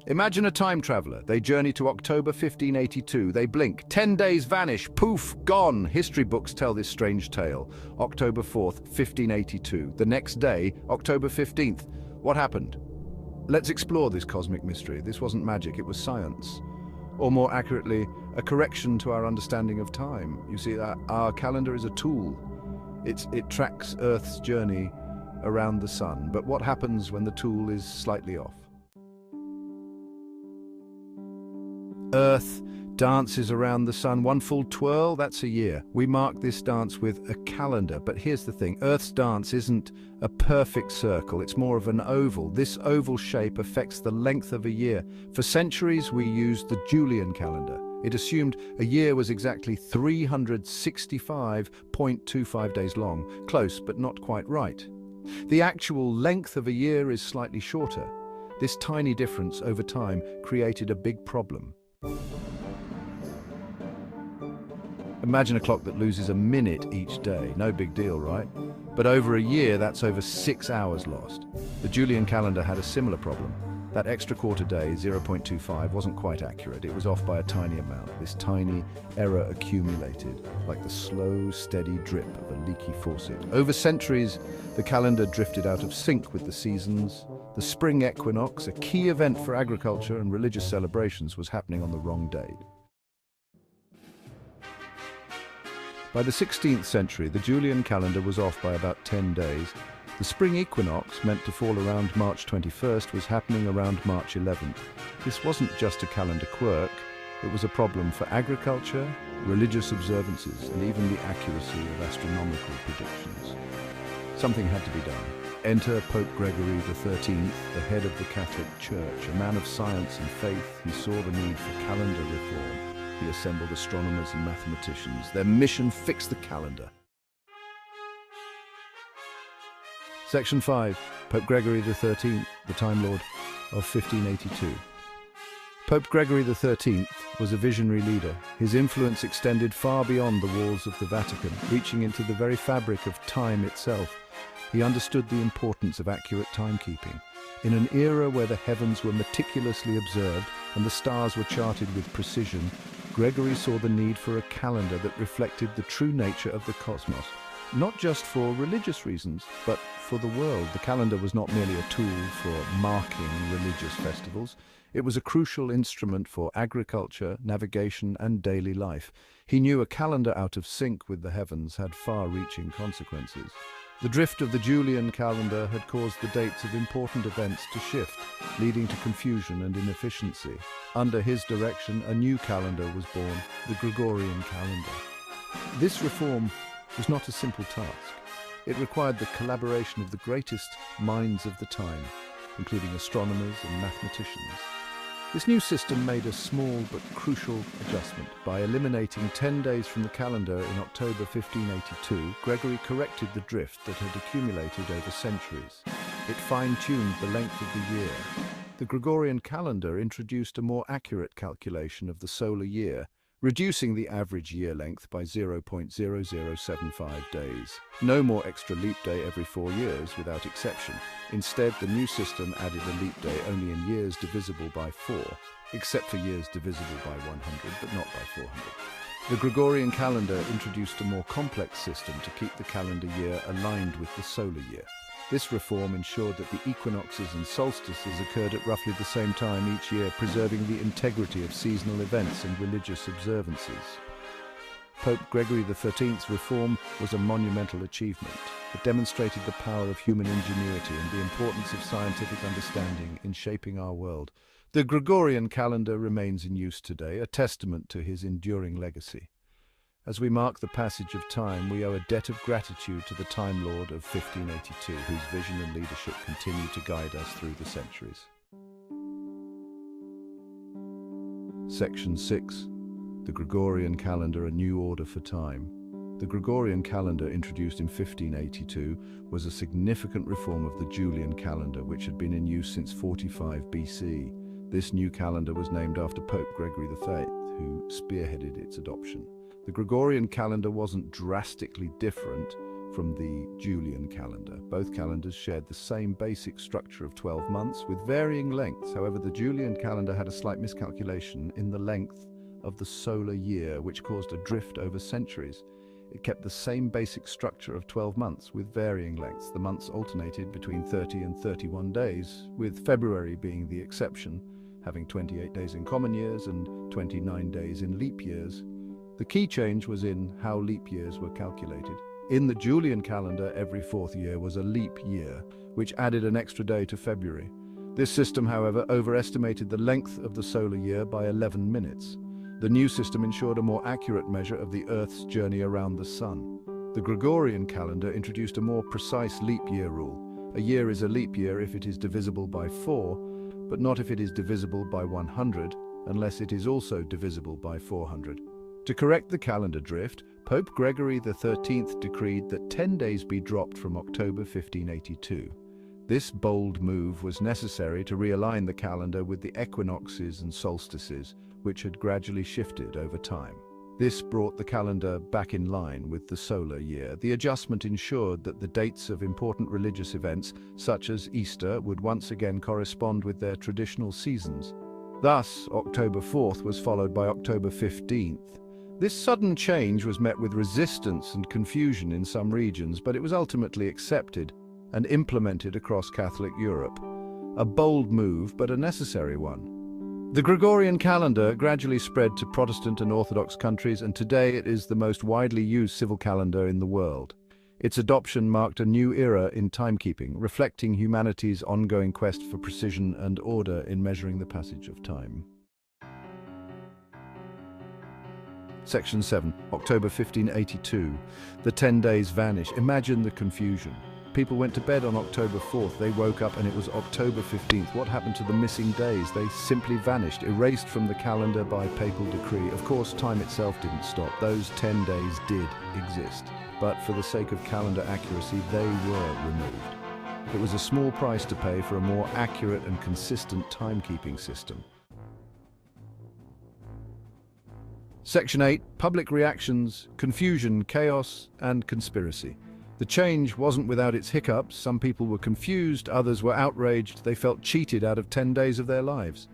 Imagine a time traveler. They journey to October 1582. They blink. 10 days vanish. Poof, gone. History books tell this strange tale. October 4th, 1582. The next day, October 15th. What happened? Let's explore this cosmic mystery. This wasn't magic, it was science. Or more accurately, a correction to our understanding of time. You see, our calendar is a tool. It tracks Earth's journey around the sun. But what happens when the tool is slightly off? Earth dances around the sun. One full twirl, that's a year. We mark this dance with a calendar. But here's the thing, Earth's dance isn't a perfect circle, it's more of an oval. This oval shape affects the length of a year. For centuries, we used the Julian calendar. It assumed a year was exactly 365.25 days long. Close, but not quite right. The actual length of a year is slightly shorter. This tiny difference over time created a big problem. Imagine a clock that loses a minute each day. No big deal, right? But over a year, that's over 6 hours lost. The Julian calendar had a similar problem. That extra quarter day, 0.25, wasn't quite accurate. It was off by a tiny amount. This tiny error accumulated, like the slow, steady drip of a leaky faucet. Over centuries, the calendar drifted out of sync with the seasons. The spring equinox, a key event for agriculture and religious celebrations, was happening on the wrong day. By the 16th century, the Julian calendar was off by about 10 days. The spring equinox, meant to fall around March 21st, was happening around March 11th. This wasn't just a calendar quirk, it was a problem for agriculture, religious observances, and even the accuracy of astronomical predictions. Something had to be done. Enter Pope Gregory XIII, the head of the Catholic Church. A man of science and faith, he saw the need for calendar reform. He assembled astronomers and mathematicians. Their mission: fix the calendar. Section 5. Pope Gregory XIII, the Time Lord of 1582. Pope Gregory XIII was a visionary leader. His influence extended far beyond the walls of the Vatican, reaching into the very fabric of time itself. He understood the importance of accurate timekeeping. In an era where the heavens were meticulously observed and the stars were charted with precision, Gregory saw the need for a calendar that reflected the true nature of the cosmos. Not just for religious reasons, but for the world. The calendar was not merely a tool for marking religious festivals. It was a crucial instrument for agriculture, navigation, and daily life. He knew a calendar out of sync with the heavens had far-reaching consequences. The drift of the Julian calendar had caused the dates of important events to shift, leading to confusion and inefficiency. Under his direction, a new calendar was born, the Gregorian calendar. This reform was not a simple task. It required the collaboration of the greatest minds of the time, including astronomers and mathematicians. This new system made a small but crucial adjustment. By eliminating 10 days from the calendar in October 1582, Gregory corrected the drift that had accumulated over centuries. It fine-tuned the length of the year. The Gregorian calendar introduced a more accurate calculation of the solar year, reducing the average year length by 0.0075 days. No more extra leap day every 4 years without exception. Instead, the new system added a leap day only in years divisible by 4, except for years divisible by 100, but not by 400. The Gregorian calendar introduced a more complex system to keep the calendar year aligned with the solar year. This reform ensured that the equinoxes and solstices occurred at roughly the same time each year, preserving the integrity of seasonal events and religious observances. Pope Gregory XIII's reform was a monumental achievement. It demonstrated the power of human ingenuity and the importance of scientific understanding in shaping our world. The Gregorian calendar remains in use today, a testament to his enduring legacy. As we mark the passage of time, we owe a debt of gratitude to the Time Lord of 1582, whose vision and leadership continue to guide us through the centuries. Section 6. The Gregorian calendar, a new order for time. The Gregorian calendar, introduced in 1582, was a significant reform of the Julian calendar, which had been in use since 45 BC. This new calendar was named after Pope Gregory XIII, who spearheaded its adoption. The Gregorian calendar wasn't drastically different, from the Julian calendar. Both calendars shared the same basic structure of 12 months with varying lengths. However, the Julian calendar had a slight miscalculation in the length of the solar year, which caused a drift over centuries. It kept the same basic structure of 12 months with varying lengths. The months alternated between 30 and 31 days, with February being the exception, having 28 days in common years and 29 days in leap years. The key change was in how leap years were calculated. In the Julian calendar, every fourth year was a leap year, which added an extra day to February. This system, however, overestimated the length of the solar year by 11 minutes. The new system ensured a more accurate measure of the Earth's journey around the Sun. The Gregorian calendar introduced a more precise leap year rule. A year is a leap year if it is divisible by 4, but not if it is divisible by 100, unless it is also divisible by 400. To correct the calendar drift, Pope Gregory XIII decreed that 10 days be dropped from October 1582. This bold move was necessary to realign the calendar with the equinoxes and solstices, which had gradually shifted over time. This brought the calendar back in line with the solar year. The adjustment ensured that the dates of important religious events, such as Easter, would once again correspond with their traditional seasons. Thus, October 4th was followed by October 15th. This sudden change was met with resistance and confusion in some regions, but it was ultimately accepted and implemented across Catholic Europe. A bold move, but a necessary one. The Gregorian calendar gradually spread to Protestant and Orthodox countries, and today it is the most widely used civil calendar in the world. Its adoption marked a new era in timekeeping, reflecting humanity's ongoing quest for precision and order in measuring the passage of time. Section 7, October 1582. The 10 days vanish. Imagine the confusion. People went to bed on October 4th. They woke up and it was October 15th. What happened to the missing days? They simply vanished, erased from the calendar by papal decree. Of course, time itself didn't stop. Those 10 days did exist. But for the sake of calendar accuracy, they were removed. It was a small price to pay for a more accurate and consistent timekeeping system. Section 8, Public reactions, confusion, chaos, and conspiracy. The change wasn't without its hiccups. Some people were confused, others were outraged. They felt cheated out of 10 days of their lives.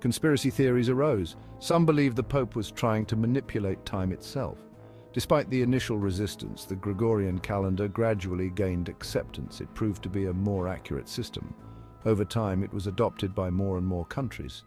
Conspiracy theories arose. Some believed the Pope was trying to manipulate time itself. Despite the initial resistance, the Gregorian calendar gradually gained acceptance. It proved to be a more accurate system. Over time, it was adopted by more and more countries.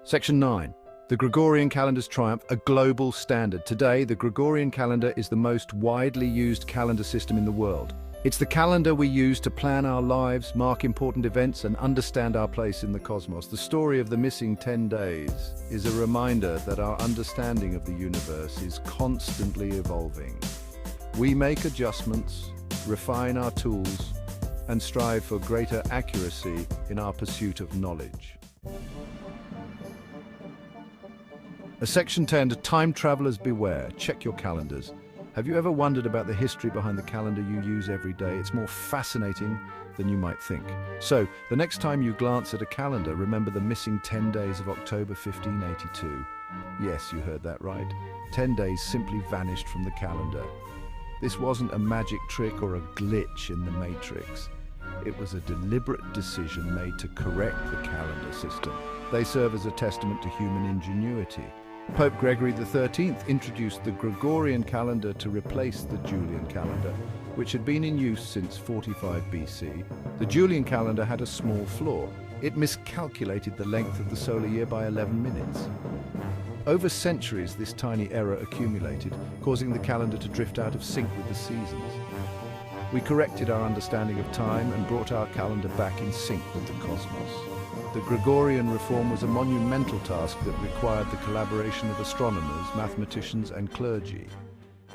Section 9. The Gregorian calendar's triumph, a global standard. Today, the Gregorian calendar is the most widely used calendar system in the world. It's the calendar we use to plan our lives, mark important events, and understand our place in the cosmos. The story of the missing 10 days is a reminder that our understanding of the universe is constantly evolving. We make adjustments, refine our tools, and strive for greater accuracy in our pursuit of knowledge. Section 10, Time Travelers Beware. Check your calendars. Have you ever wondered about the history behind the calendar you use every day? It's more fascinating than you might think. So, the next time you glance at a calendar, remember the missing 10 days of October 1582. Yes, you heard that right. 10 days simply vanished from the calendar. This wasn't a magic trick or a glitch in the matrix. It was a deliberate decision made to correct the calendar system. They serve as a testament to human ingenuity. Pope Gregory XIII introduced the Gregorian calendar to replace the Julian calendar, which had been in use since 45 BC. The Julian calendar had a small flaw. It miscalculated the length of the solar year by 11 minutes. Over centuries, this tiny error accumulated, causing the calendar to drift out of sync with the seasons. We corrected our understanding of time and brought our calendar back in sync with the cosmos. The Gregorian reform was a monumental task that required the collaboration of astronomers, mathematicians, and clergy.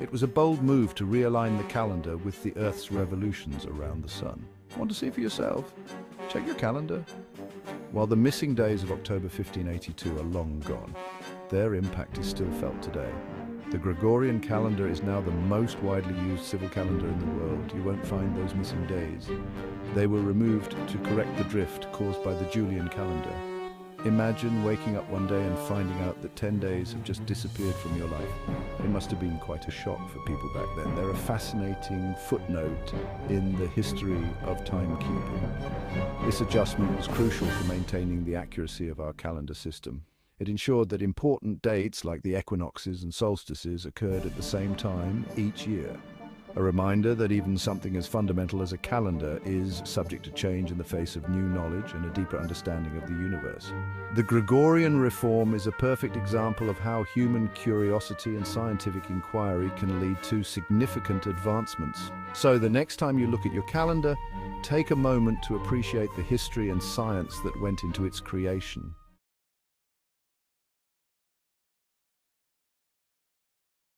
It was a bold move to realign the calendar with the Earth's revolutions around the Sun. Want to see for yourself? Check your calendar. While the missing days of October 1582 are long gone, their impact is still felt today. The Gregorian calendar is now the most widely used civil calendar in the world. You won't find those missing days. They were removed to correct the drift caused by the Julian calendar. Imagine waking up one day and finding out that 10 days have just disappeared from your life. It must have been quite a shock for people back then. They're a fascinating footnote in the history of timekeeping. This adjustment was crucial for maintaining the accuracy of our calendar system. It ensured that important dates like the equinoxes and solstices occurred at the same time each year. A reminder that even something as fundamental as a calendar is subject to change in the face of new knowledge and a deeper understanding of the universe. The Gregorian reform is a perfect example of how human curiosity and scientific inquiry can lead to significant advancements. So the next time you look at your calendar, take a moment to appreciate the history and science that went into its creation.